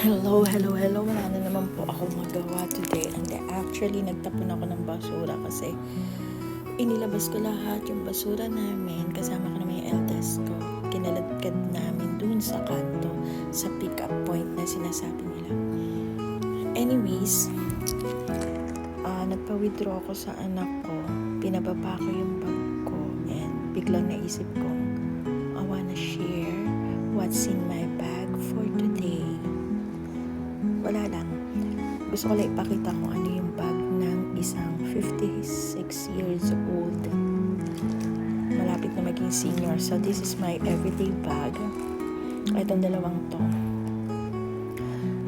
Hello. Wala na naman po ako magawa today. And actually, nagtapon ako ng basura kasi inilabas ko lahat yung basura namin. Kasama ko naman yung eldest ko. Kinaladkad namin dun sa kanto, sa pick-up point na sinasabi nila. Anyways, nagpa-withdraw ako sa anak ko. Pinababa ko yung bag ko. And biglang naisip ko, I wanna share what's in my bag for today. Wala lang. Gusto ko lang ipakita kung ano yung bag ng isang 56 years old. Malapit na maging senior. So, this is my everyday bag. Itong dalawang to.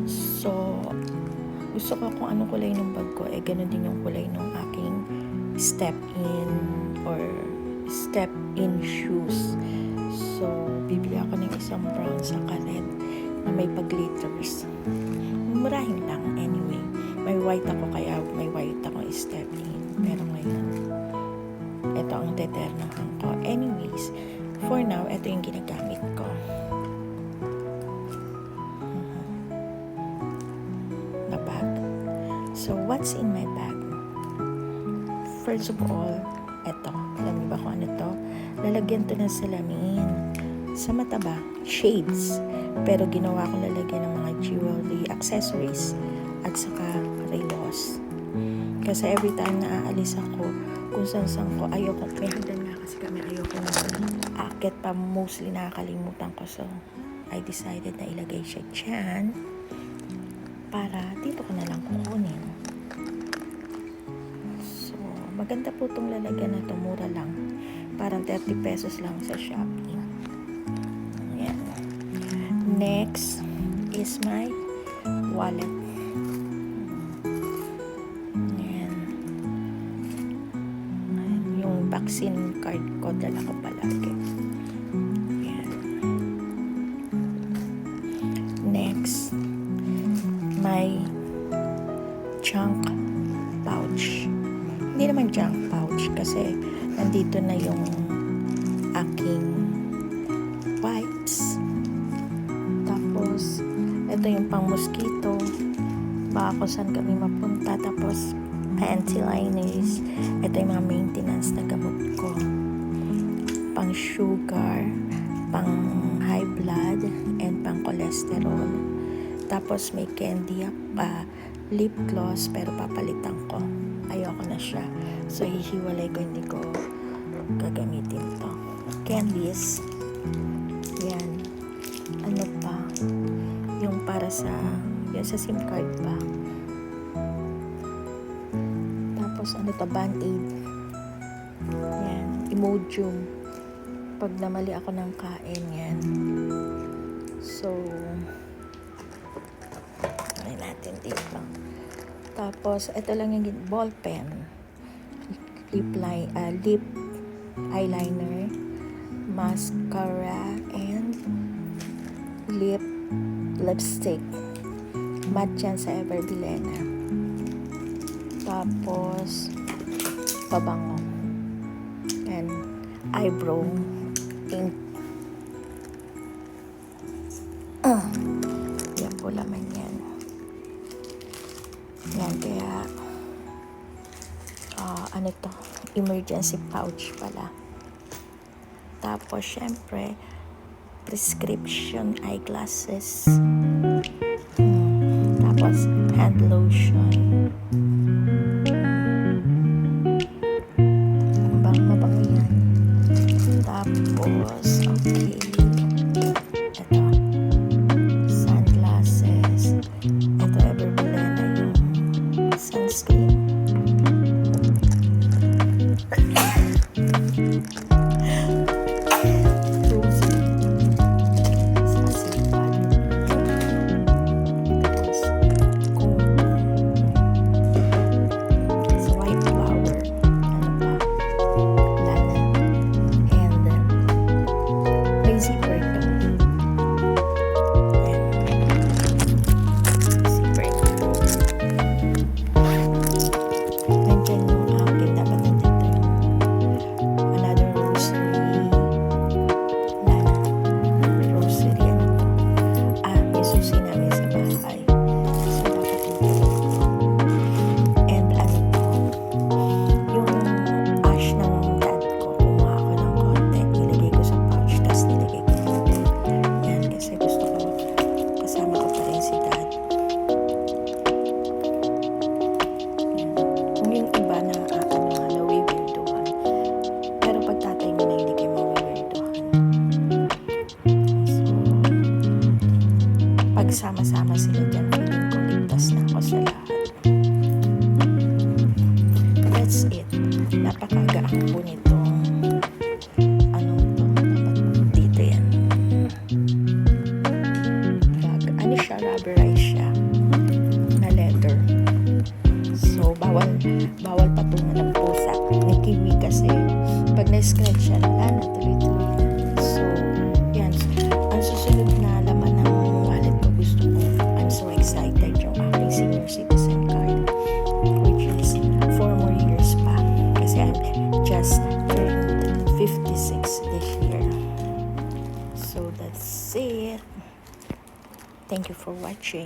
So, gusto ko kung anong kulay ng bag ko, ganun din yung kulay ng aking step-in or step-in shoes. So, bibili ako ng isang brown sa red na may pag-glitters. Murahin lang anyway. May white ako kaya may white ako step in. Pero ngayon, ito ang deternahan ko. Anyways, for now, ito yung ginagamit ko. Na bag. So, what's in my bag? First of all, ito. Alam niyo ba kung ano to? Lalagyan to ng salamin. Sa mata ba? Shades. Pero ginawa kong lalagyan ng mga jewelry, accessories, at saka relos. Kasi every time na aalis ako, kung saan ko, ayoko, may hagdan nga kasi kami, ayoko na akit pa, mostly nakakalimutan ko. So, I decided na ilagay siya dyan para dito ko na lang kukunin. So, maganda po itong lalagyan na ito, mura lang. Parang 30 pesos lang sa Shopee. Ayan. Next is my wallet. Ayan. Yung vaccine card ko, dala ko palagi. Ayan. Next, my junk pouch. Hindi naman junk pouch kasi nandito na yung aking wipes. Tapos, ito yung pang mosquito. Baka kung saan kami mapunta. Tapos, panty liners. Ito yung mga maintenance na gamot ko. Pang sugar, pang high blood, and pang cholesterol. Tapos, may candy lip gloss, pero papalitan ko. Ayoko na siya. So, hihiwalay ko, hindi ko gagamitin to. Candies. Yan. Ano pa? Yung para sa SIM card pa. Tapos, ano to? Band-aid. Yan. Imodium. Pag namali ako ng kain, yan. So, ay natin dito. Tapos, ito lang yung ball pen. Lip eyeliner, mascara, and lipstick. Matte yan sa Everbilena. Tapos, pabango. And eyebrow ink. Yan po laman yan. Yan, kaya ano to? Emergency pouch pala. Tapos, syempre, prescription eyeglasses. Tapos, hand lotion. Mabango yan. Tapos, okay. Ito. Sunglasses. Ito, Everbilena yung sunscreen. nagsama-sama sila dyan, feeling ko ligtas na ako sa lahat. That's it. Napakagaang po nitong ano to, dapat dito yan. Ano siya, rubberized siya na leather. So, bawal patungan ng pusa. May kiwi kasi. Pag na-scratch siya, wala na, tuloy-tuloy na. So, yan. Ang susunod na laman ng wallet ko, gusto ko. I'm so excited yung aking senior citizen card, which is 4 more years pa. Kasi I'm just turned 56 this year. So, that's it. Thank you for watching.